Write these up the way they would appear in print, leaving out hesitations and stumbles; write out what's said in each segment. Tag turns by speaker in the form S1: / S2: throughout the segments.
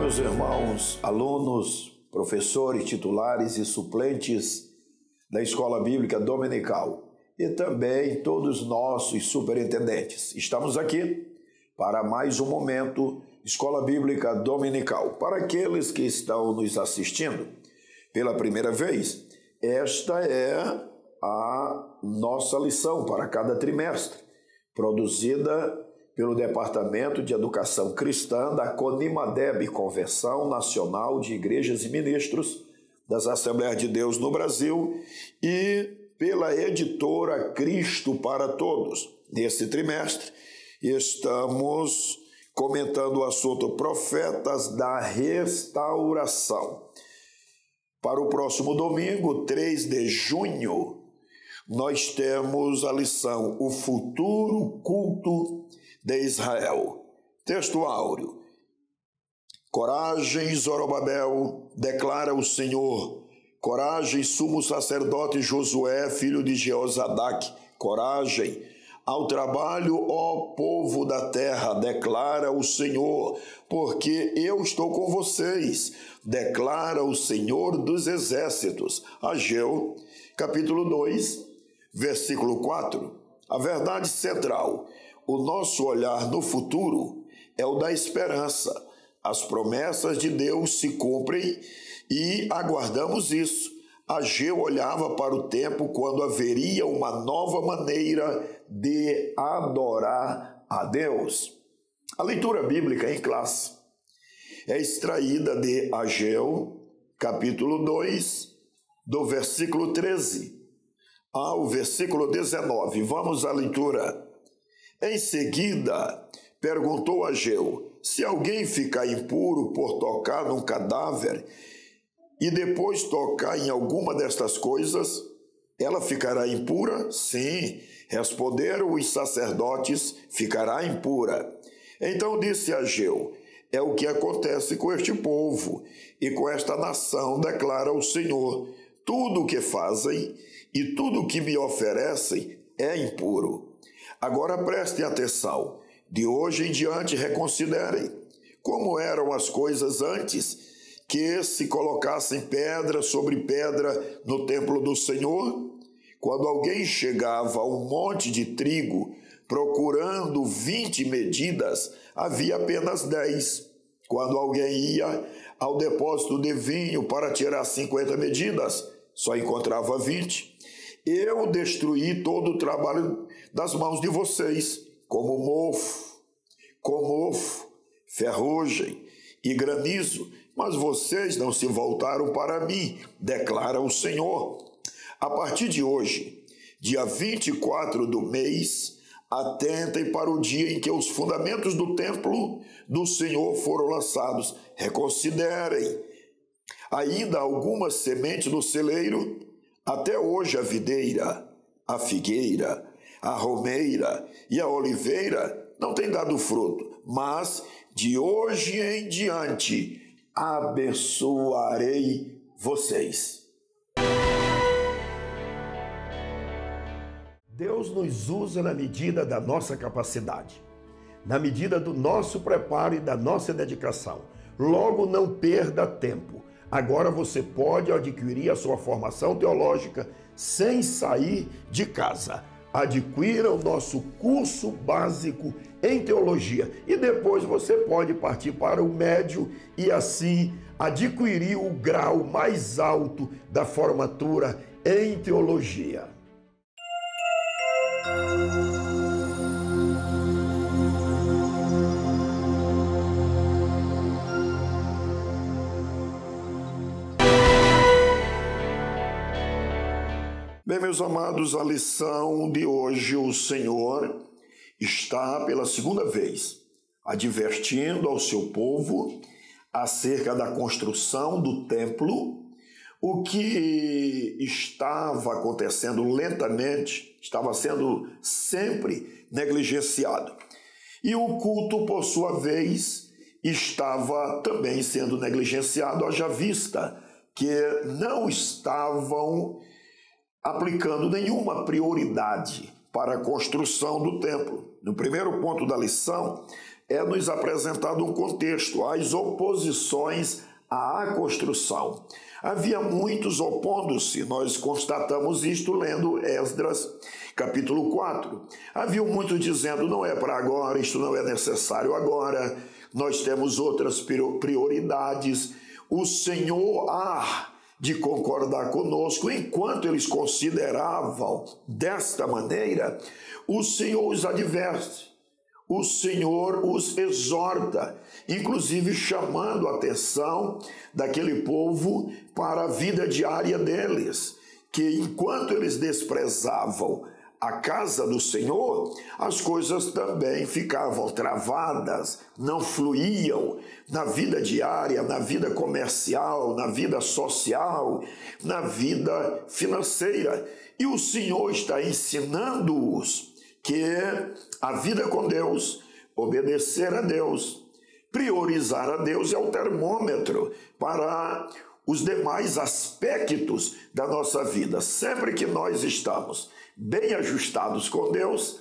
S1: Meus irmãos, alunos, professores, titulares e suplentes da Escola Bíblica Dominical e também todos nossos superintendentes. Estamos aqui para mais um momento Escola Bíblica Dominical. Para aqueles que estão nos assistindo pela primeira vez, esta é a nossa lição para cada trimestre, produzida pelo Departamento de Educação Cristã da CONIMADEB, Convenção Nacional de Igrejas e Ministros das Assembleias de Deus no Brasil, e pela editora Cristo para Todos. Nesse trimestre, estamos comentando o assunto Profetas da Restauração. Para o próximo domingo, 3 de junho, nós temos a lição O Futuro Culto de Israel. Texto áureo. Coragem, Zorobabel, declara o Senhor. Coragem, sumo sacerdote Josué, filho de Jeozadaque. Coragem, ao trabalho, ó povo da terra, declara o Senhor, porque eu estou com vocês, declara o Senhor dos exércitos. Ageu, capítulo 2, versículo 4. A verdade central. O nosso olhar no futuro é o da esperança. As promessas de Deus se cumprem e aguardamos isso. Ageu olhava para o tempo quando haveria uma nova maneira de adorar a Deus. A leitura bíblica em classe é extraída de Ageu, capítulo 2, do versículo 13 ao versículo 19. Vamos à leitura. Em seguida, perguntou Ageu: se alguém ficar impuro por tocar num cadáver e depois tocar em alguma destas coisas, ela ficará impura? Sim, responderam os sacerdotes, ficará impura. Então disse Ageu: é o que acontece com este povo e com esta nação, declara o Senhor. Tudo o que fazem e tudo o que me oferecem é impuro. Agora prestem atenção, de hoje em diante reconsiderem como eram as coisas antes que se colocassem pedra sobre pedra no templo do Senhor. Quando alguém chegava a um monte de trigo procurando 20 medidas, havia apenas 10. Quando alguém ia ao depósito de vinho para tirar 50 medidas, só encontrava 20. Eu destruí todo o trabalho das mãos de vocês, como mofo, ferrugem e granizo, mas vocês não se voltaram para mim, declara o Senhor. A partir de hoje, dia 24 do mês, atentem para o dia em que os fundamentos do templo do Senhor foram lançados. Reconsiderem. Ainda alguma semente no celeiro? Até hoje a videira, a figueira, a romeira e a oliveira não têm dado fruto, mas de hoje em diante abençoarei vocês. Deus nos usa na medida da nossa capacidade, na medida do nosso preparo e da nossa dedicação. Logo, não perda tempo. Agora você pode adquirir a sua formação teológica sem sair de casa. Adquira o nosso curso básico em teologia e depois você pode partir para o médio e assim adquirir o grau mais alto da formatura em teologia. Bem, meus amados, a lição de hoje, o Senhor está pela segunda vez advertindo ao seu povo acerca da construção do templo, o que estava acontecendo lentamente, estava sendo sempre negligenciado. E o culto, por sua vez, estava também sendo negligenciado, haja vista que não estavam aplicando nenhuma prioridade para a construção do templo. No primeiro ponto da lição, é-nos apresentado um contexto, as oposições à construção. Havia muitos opondo-se, nós constatamos isto lendo Esdras, capítulo 4. Havia muitos dizendo, não é para agora, isto não é necessário agora, nós temos outras prioridades, o Senhor há de concordar conosco. Enquanto eles consideravam desta maneira, o Senhor os adverte, o Senhor os exorta, inclusive chamando a atenção daquele povo para a vida diária deles, que enquanto eles desprezavam a casa do Senhor, as coisas também ficavam travadas, não fluíam na vida diária, na vida comercial, na vida social, na vida financeira. E o Senhor está ensinando-os que a vida com Deus, obedecer a Deus, priorizar a Deus é o termômetro para os demais aspectos da nossa vida. Sempre que nós estamos bem ajustados com Deus,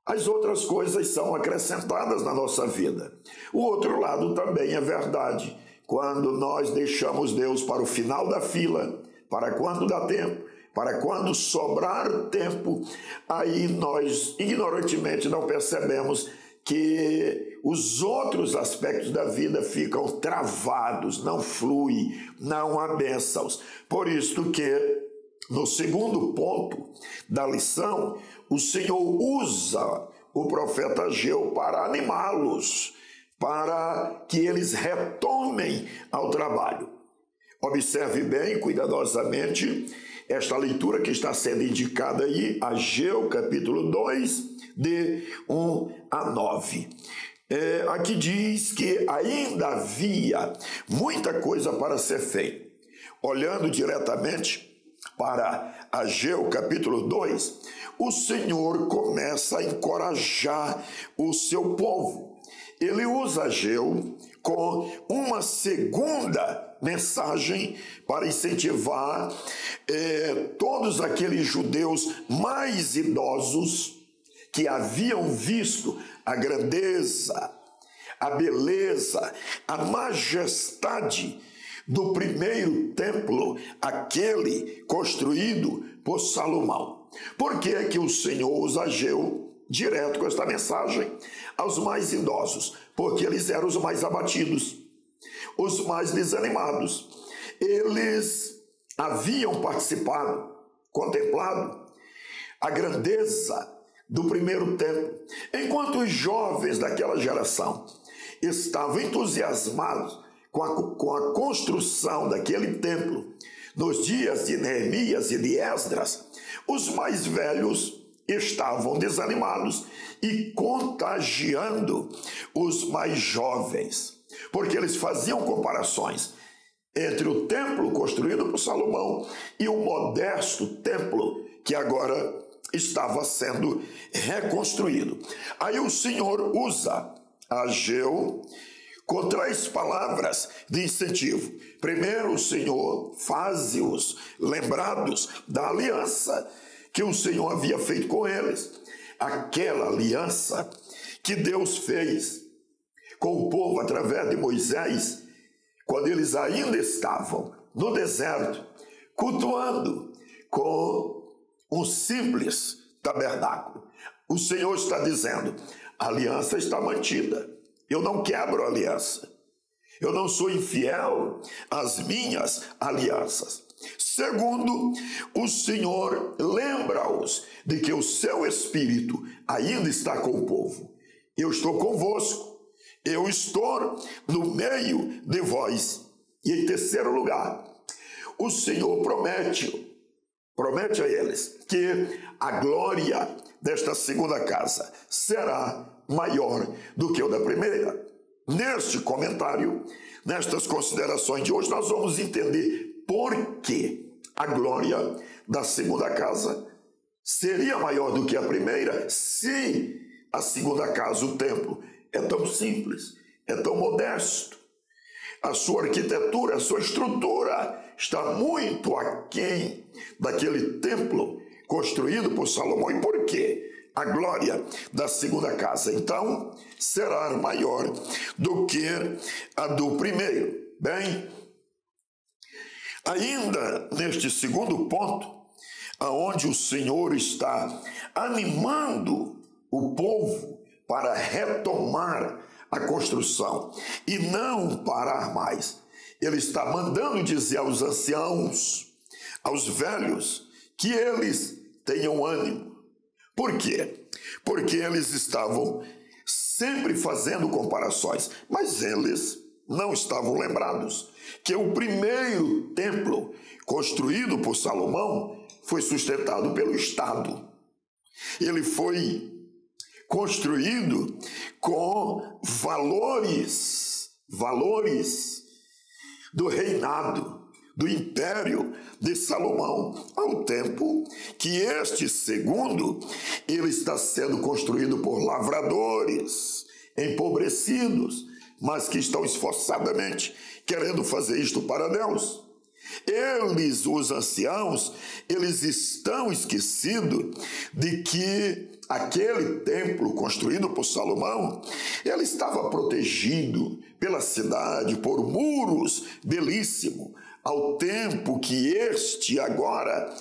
S1: as outras coisas são acrescentadas na nossa vida. O outro lado também é verdade. Quando nós deixamos Deus para o final da fila, para quando dá tempo, para quando sobrar tempo, aí nós ignorantemente não percebemos que os outros aspectos da vida ficam travados, não flui, não há bênçãos. Por isso que, no segundo ponto da lição, o Senhor usa o profeta Ageu para animá-los, para que eles retomem ao trabalho. Observe bem, cuidadosamente, esta leitura que está sendo indicada aí, Ageu, capítulo 2, de 1 a 9. Aqui diz que ainda havia muita coisa para ser feita. Olhando diretamente para Ageu, capítulo 2, o Senhor começa a encorajar o seu povo. Ele usa Ageu com uma segunda mensagem para incentivar todos aqueles judeus mais idosos que haviam visto a grandeza, a beleza, a majestade do primeiro templo, aquele construído por Salomão. Por que é que o Senhor usa Ageu direto com esta mensagem aos mais idosos? Porque eles eram os mais abatidos, os mais desanimados. Eles haviam participado, contemplado a grandeza do primeiro templo, enquanto os jovens daquela geração estavam entusiasmados com a construção daquele templo nos dias de Neemias e de Esdras, os mais velhos estavam desanimados e contagiando os mais jovens, porque eles faziam comparações entre o templo construído por Salomão e o modesto templo que agora estava sendo reconstruído. Aí o Senhor usa Ageu com 3 palavras de incentivo. Primeiro, o Senhor faz-os lembrados da aliança que o Senhor havia feito com eles. Aquela aliança que Deus fez com o povo através de Moisés, quando eles ainda estavam no deserto, cultuando com um simples tabernáculo. O Senhor está dizendo, a aliança está mantida. Eu não quebro a aliança. Eu não sou infiel às minhas alianças. Segundo, o Senhor lembra-os de que o seu Espírito ainda está com o povo. Eu estou convosco. Eu estou no meio de vós. E em terceiro lugar, o Senhor promete a eles que a glória desta segunda casa será maior do que o da primeira. Neste comentário, nestas considerações de hoje, nós vamos entender por que a glória da segunda casa seria maior do que a primeira, se a segunda casa, o templo, é tão simples, é tão modesto. A sua arquitetura, a sua estrutura está muito aquém daquele templo construído por Salomão. E por quê? a glória da segunda casa. Então, será maior do que a do primeiro. Bem, ainda neste segundo ponto, aonde o Senhor está animando o povo para retomar a construção e não parar mais. Ele está mandando dizer aos anciãos, aos velhos, que eles tenham ânimo. Por quê? Porque eles estavam sempre fazendo comparações, mas eles não estavam lembrados que o primeiro templo construído por Salomão foi sustentado pelo Estado. Ele foi construído com valores do reinado, do império de Salomão, ao tempo que este segundo, ele está sendo construído por lavradores empobrecidos, mas que estão esforçadamente querendo fazer isto para Deus. Eles, os anciãos, eles estão esquecidos de que aquele templo construído por Salomão, ele estava protegido pela cidade por muros belíssimos, ao tempo que este agora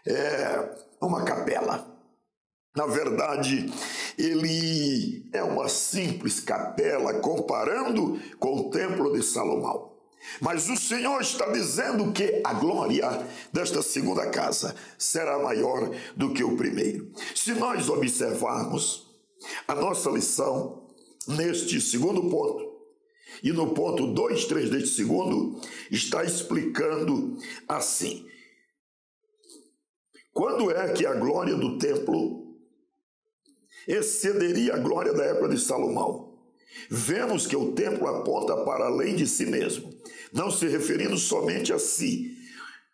S1: é uma capela. Na verdade, ele é uma simples capela comparando com o templo de Salomão. Mas o Senhor está dizendo que a glória desta segunda casa será maior do que o primeiro. Se nós observarmos a nossa lição neste segundo ponto, e no ponto 2, 3 deste segundo, está explicando assim: quando é que a glória do templo excederia a glória da época de Salomão? Vemos que o templo aponta para além de si mesmo, não se referindo somente a si.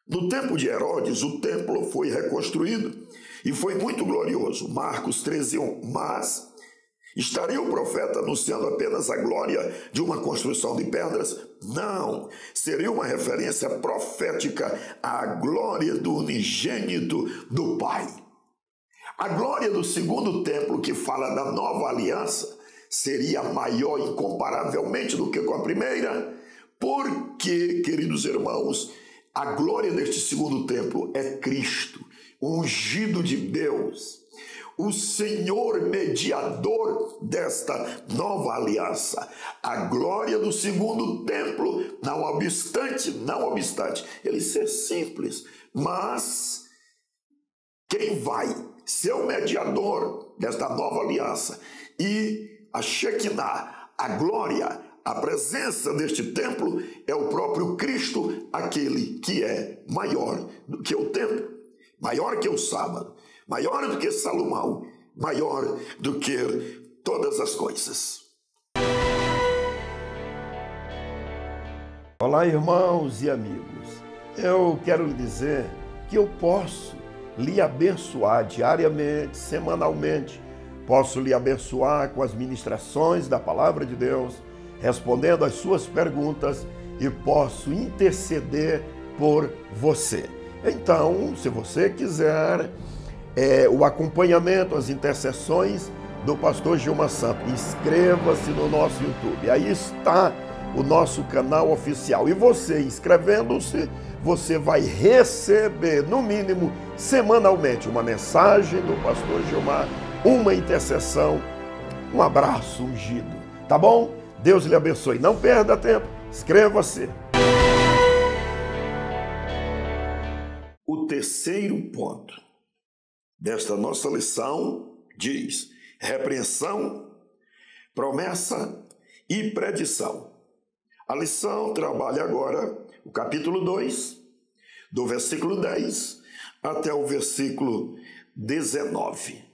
S1: No tempo de Herodes, o templo foi reconstruído e foi muito glorioso. Marcos 13:1. Mas estaria o profeta anunciando apenas a glória de uma construção de pedras? Não, seria uma referência profética à glória do unigênito do Pai. A glória do segundo templo, que fala da nova aliança, seria maior incomparavelmente do que com a primeira, porque, queridos irmãos, a glória deste segundo templo é Cristo, o ungido de Deus, o Senhor mediador desta nova aliança. A glória do segundo templo, não obstante ele ser simples, mas quem vai ser o mediador desta nova aliança e a Shekinah, a glória, a presença deste templo é o próprio Cristo, aquele que é maior do que o templo, maior que o sábado, maior do que Salomão, maior do que todas as coisas.
S2: Olá, irmãos e amigos. Eu quero lhe dizer que eu posso lhe abençoar diariamente, semanalmente. Posso lhe abençoar com as ministrações da Palavra de Deus, respondendo às suas perguntas, e posso interceder por você. Então, se você quiser o acompanhamento, as intercessões do pastor Gilmar Santos, inscreva-se no nosso YouTube. Aí está o nosso canal oficial. E você, inscrevendo-se, você vai receber, no mínimo, semanalmente, uma mensagem do pastor Gilmar, uma intercessão, um abraço ungido. Tá bom? Deus lhe abençoe. Não perda tempo. Inscreva-se.
S1: O terceiro ponto desta nossa lição diz: repreensão, promessa e predição. A lição trabalha agora o capítulo 2, do versículo 10 até o versículo 19.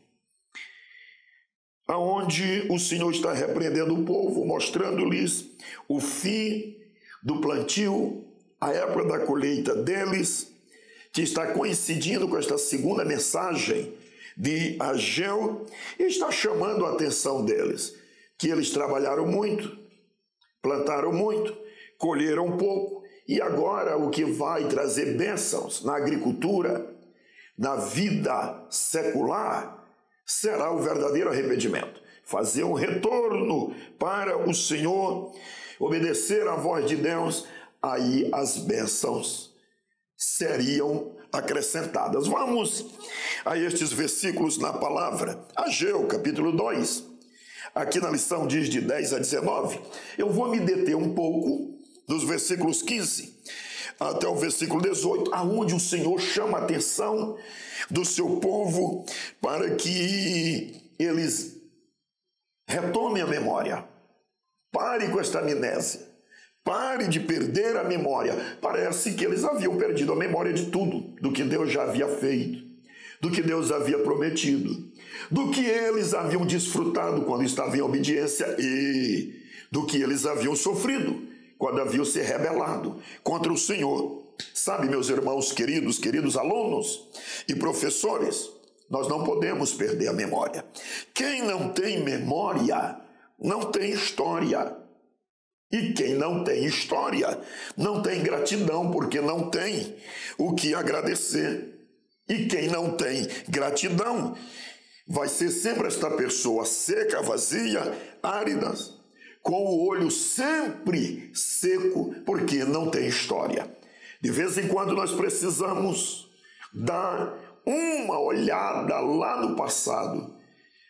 S1: Aonde o Senhor está repreendendo o povo, mostrando-lhes o fim do plantio, a época da colheita deles, que está coincidindo com esta segunda mensagem de Ageu, e está chamando a atenção deles, que eles trabalharam muito, plantaram muito, colheram pouco, e agora o que vai trazer bênçãos na agricultura, na vida secular, será o verdadeiro arrependimento. Fazer um retorno para o Senhor, obedecer à voz de Deus, aí as bênçãos seriam acrescentadas. Vamos a estes versículos na palavra. Ageu, capítulo 2. Aqui na lição diz de 10 a 19. Eu vou me deter um pouco dos versículos 15 até o versículo 18, aonde o Senhor chama a atenção do seu povo para que eles retomem a memória. Pare com esta amnésia. Pare de perder a memória. Parece que eles haviam perdido a memória de tudo, do que Deus já havia feito, do que Deus havia prometido, do que eles haviam desfrutado quando estavam em obediência e do que eles haviam sofrido quando haviam se rebelado contra o Senhor. Sabe, meus irmãos queridos alunos e professores, nós não podemos perder a memória. Quem não tem memória não tem história. E quem não tem história não tem gratidão, porque não tem o que agradecer. E quem não tem gratidão vai ser sempre esta pessoa seca, vazia, árida, com o olho sempre seco, porque não tem história. De vez em quando nós precisamos dar uma olhada lá no passado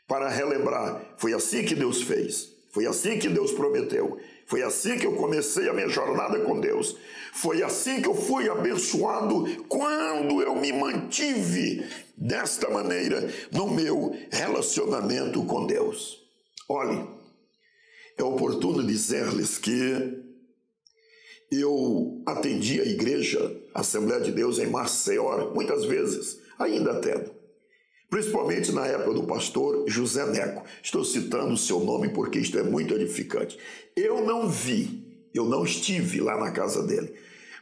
S1: para relembrar. Foi assim que Deus fez, foi assim que Deus prometeu, foi assim que eu comecei a minha jornada com Deus, foi assim que eu fui abençoado quando eu me mantive desta maneira no meu relacionamento com Deus. Olhe, é oportuno dizer-lhes que eu atendi a igreja, a Assembleia de Deus em Maceió, muitas vezes, ainda atendo. Principalmente na época do pastor José Neco. Estou citando o seu nome porque isto é muito edificante. Eu não estive lá na casa dele,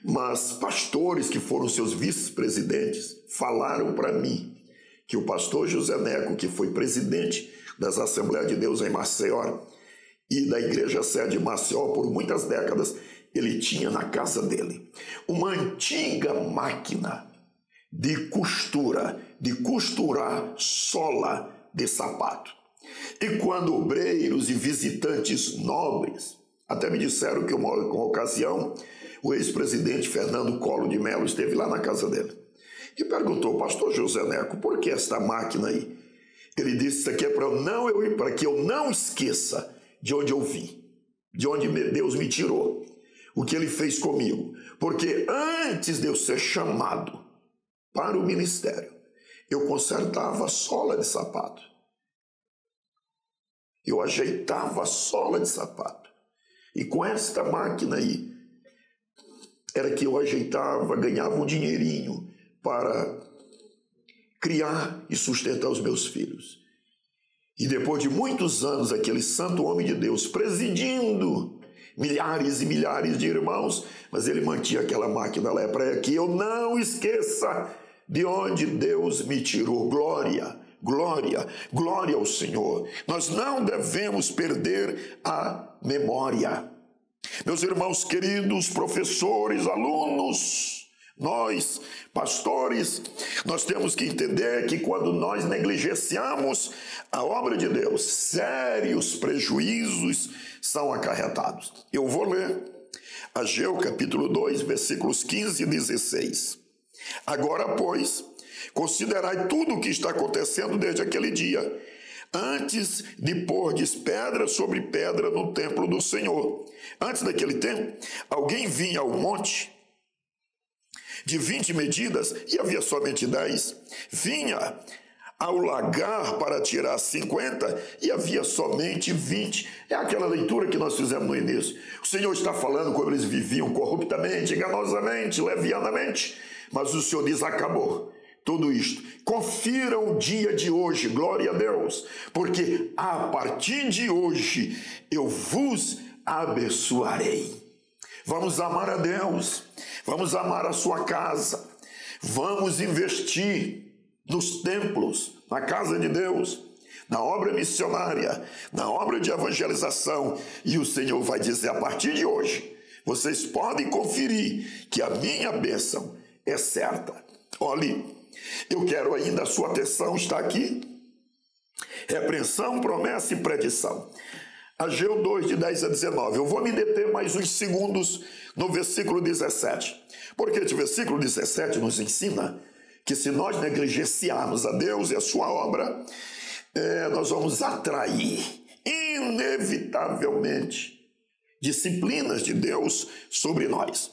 S1: mas pastores que foram seus vice-presidentes falaram para mim que o pastor José Neco, que foi presidente das Assembleias de Deus em Maceió e da igreja sede de Maceió por muitas décadas, ele tinha na casa dele uma antiga máquina de costura, de costurar sola de sapato. E quando obreiros e visitantes nobres, até me disseram que uma ocasião o ex-presidente Fernando Collor de Mello esteve lá na casa dele e perguntou: pastor José Neco, por que esta máquina aí? Ele disse: isso aqui é para que eu não esqueça de onde eu vim, de onde Deus me tirou, o que ele fez comigo. Porque antes de eu ser chamado para o ministério, eu consertava a sola de sapato. Eu ajeitava a sola de sapato. E com esta máquina aí, era que eu ajeitava, ganhava um dinheirinho para criar e sustentar os meus filhos. E depois de muitos anos, aquele santo homem de Deus presidindo milhares e milhares de irmãos, mas ele mantinha aquela máquina lá para que eu não esqueça de onde Deus me tirou. Glória, glória, glória ao Senhor. Nós não devemos perder a memória. Meus irmãos queridos, professores, alunos, nós, pastores, nós temos que entender que quando nós negligenciamos a obra de Deus, sérios prejuízos são acarretados. Eu vou ler Ageu capítulo 2, versículos 15 e 16. Agora, pois, considerai tudo o que está acontecendo desde aquele dia, antes de pordes pedra sobre pedra no templo do Senhor. Antes daquele tempo, alguém vinha ao monte de 20 medidas e havia somente 10. Vinha ao lagar para tirar 50 e havia somente 20. É aquela leitura que nós fizemos no início. O Senhor está falando como eles viviam corruptamente, enganosamente, levianamente. Mas o Senhor diz: acabou tudo isto. Confiram o dia de hoje, glória a Deus, porque a partir de hoje eu vos abençoarei. Vamos amar a Deus, vamos amar a sua casa, vamos investir nos templos, na casa de Deus, na obra missionária, na obra de evangelização, e o Senhor vai dizer: a partir de hoje, vocês podem conferir que a minha bênção é certa. Olhe, eu quero ainda a sua atenção, está aqui, Repreensão, promessa e predição. Ageu 2, de 10 a 19. Eu vou me deter mais uns segundos no versículo 17. Porque esse versículo 17 nos ensina que se nós negligenciarmos a Deus e a sua obra, nós vamos atrair, inevitavelmente, disciplinas de Deus sobre nós.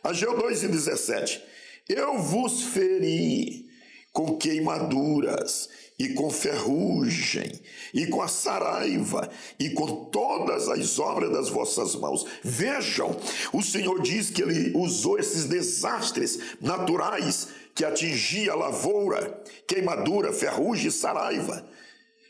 S1: Ageu 2 e 17. Eu vos feri com queimaduras e com ferrugem e com a saraiva e com todas as obras das vossas mãos. Vejam, o Senhor diz que ele usou esses desastres naturais que atingiam a lavoura, queimadura, ferrugem e saraiva.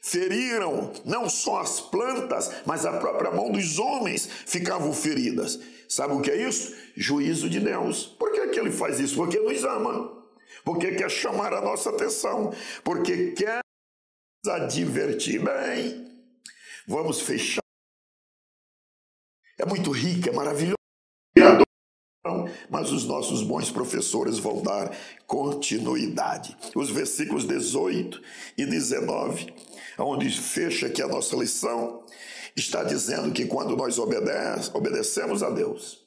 S1: Feriram não só as plantas, mas a própria mão dos homens ficavam feridas. Sabe o que é isso? Juízo de Deus. Por que ele faz isso? Porque nos ama. Porque quer chamar a nossa atenção. Porque quer nos advertir. Bem, vamos fechar. É muito rico, é maravilhoso. Mas os nossos bons professores vão dar continuidade. Os versículos 18 e 19, onde fecha aqui a nossa lição, está dizendo que quando nós obedecemos a Deus,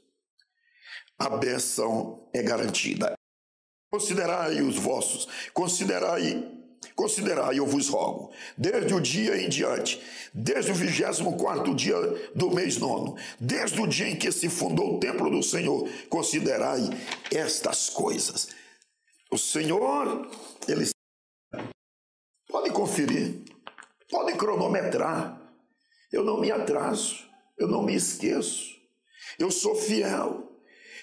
S1: a bênção é garantida. Considerai os vossos, considerai, eu vos rogo, desde o dia em diante, desde o 24º dia do mês 9, desde o dia em que se fundou o templo do Senhor, considerai estas coisas. O Senhor, ele pode conferir, pode cronometrar. Eu não me atraso, eu não me esqueço, eu sou fiel.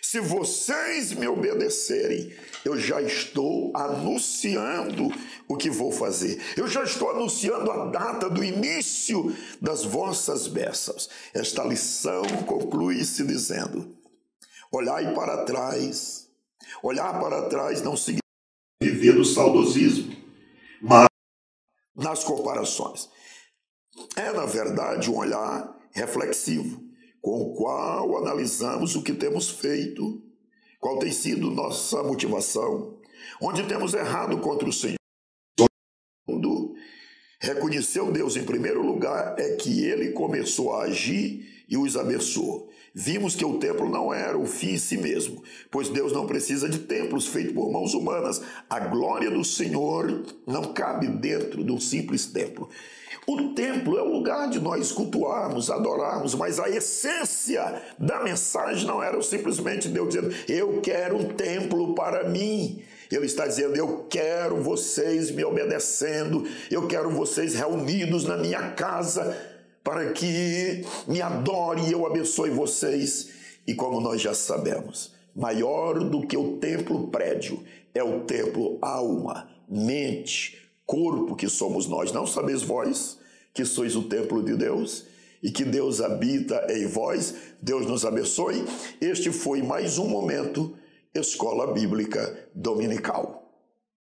S1: Se vocês me obedecerem, eu já estou anunciando o que vou fazer. Eu já estou anunciando a data do início das vossas bênçãos. Esta lição conclui-se dizendo: olhai para trás. Olhar para trás não significa viver do saudosismo, mas nas comparações. É, na verdade, um olhar reflexivo, com o qual analisamos o que temos feito, qual tem sido nossa motivação, onde temos errado contra o Senhor. Reconhecer o Deus em primeiro lugar é que Ele começou a agir e os abençoou. Vimos que o templo não era o fim em si mesmo, pois Deus não precisa de templos feitos por mãos humanas. A glória do Senhor não cabe dentro de um simples templo. O templo é o lugar de nós cultuarmos, adorarmos, mas a essência da mensagem não era simplesmente Deus dizendo: eu quero um templo para mim. Ele está dizendo: eu quero vocês me obedecendo, eu quero vocês reunidos na minha casa para que me adorem e eu abençoe vocês. E como nós já sabemos, maior do que o templo prédio é o templo alma, mente, corpo que somos nós. Não sabeis vós que sois o templo de Deus e que Deus habita em vós? Deus nos abençoe. Este foi mais um momento Escola Bíblica Dominical.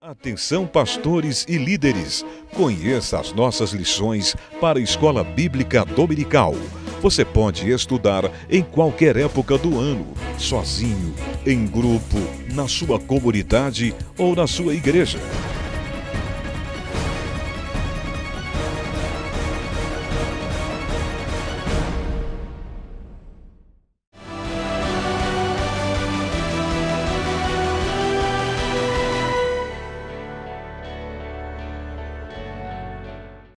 S3: Atenção, pastores e líderes, conheça as nossas lições para a Escola Bíblica Dominical. Você pode estudar em qualquer época do ano, sozinho, em grupo, na sua comunidade ou na sua igreja.